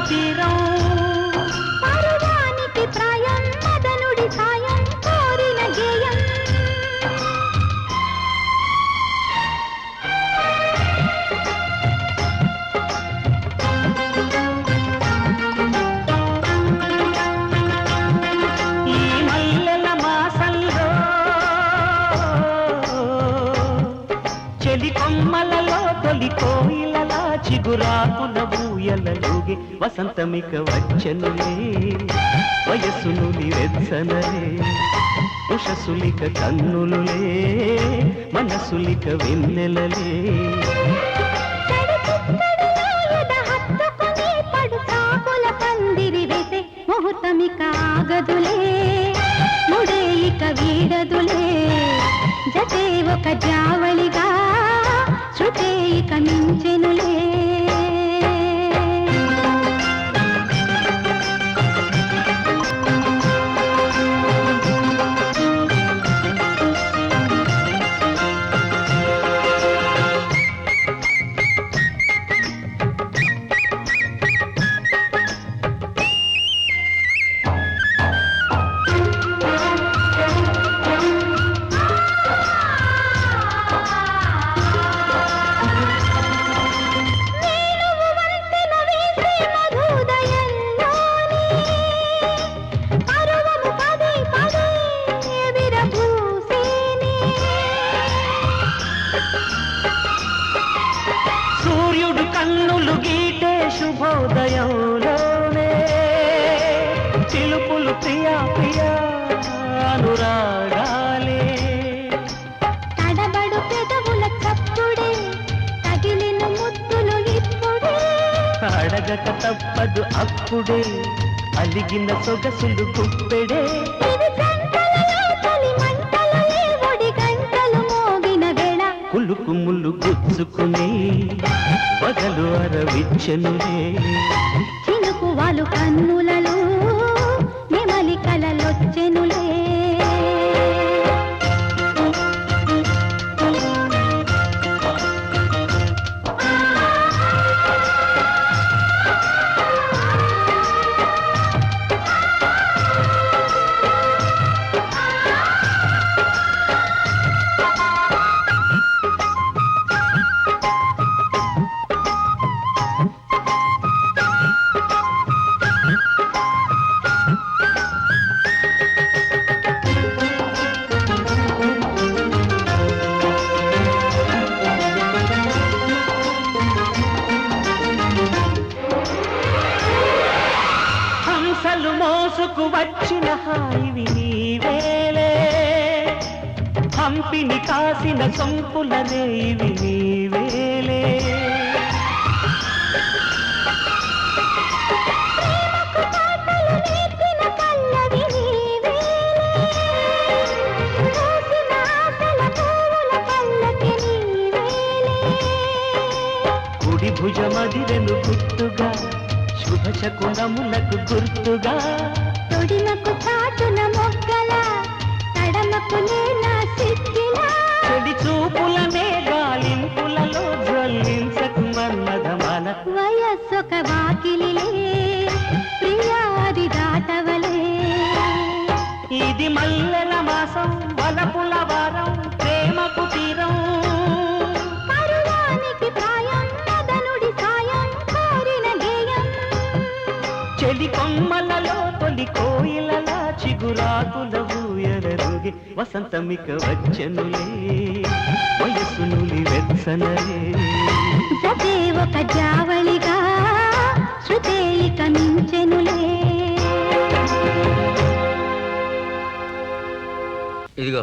తీరం పరువానికి ప్రాయం మదనుడి సాయం కోరిన గేయం ఈ మల్లెల మాసంలో చెలి కొమ్మలలో తొలి కోయిలలా చిగురాకుల ఊయలలుగే వసంతమిక వచ్చనులే వయస్సునులి వెచ్చనలే ఉషసులిక కన్నులులే మనసులిక వెన్నెలలే ముహూర్తమిక ఆగదులే ముడే ఇక వీడదులే జతే ఒక జావళిగా శృతే ఇక మించెనులే సూర్యుడు కన్నులు గీటే శుభోదయంలోనే పిలుపులు ప్రియా ప్రియా అనురాగాలే తడబడు పెదవుల చప్పుడే తగిలిన ముద్దులు ఇప్పుడే అడగక తప్పదు అప్పుడే అలిగిన సొగసులు గుప్పెడే కులుకు ముళ్ళు గుచ్చుకుని పగలు అరవిచ్చనులే చినుకు వాళ్ళు కన్నులలో నెమలి కలలొచ్చెనులే హంసలు మోసుకు వచ్చిన హాయివి నీవేలే హంపిని కాసిన సొంపులనే ఇవి నీవేలే కుడి భుజమదిరెను గుర్తుగా శుభశకునములకు గుర్తుగా తొడిమకు చాటున మొగ్గల తడమకులే నా సిక్కిలా చెడి చూపులనే గాలింపులలో జ్వల్లించకు మన్మధమాల వయస్సొక వాకిలిలే ప్రియాది దాటవలే ఇది మల్లెల మాసం వలపుల వారం ప్రేమకు తీరం పరువానికి ప్రాయం మదనుడి సాయం కోరిన గేయం చెలి కొమ్మలలో తొలి కోయిలలా చిగురాకుల ఊయలరుగే వసంతమిక వచ్చనులే వయసునులి వెచ్చనలే జతే ఒక జావళిగా శృతే ఇక మించెనులే ఇదిగో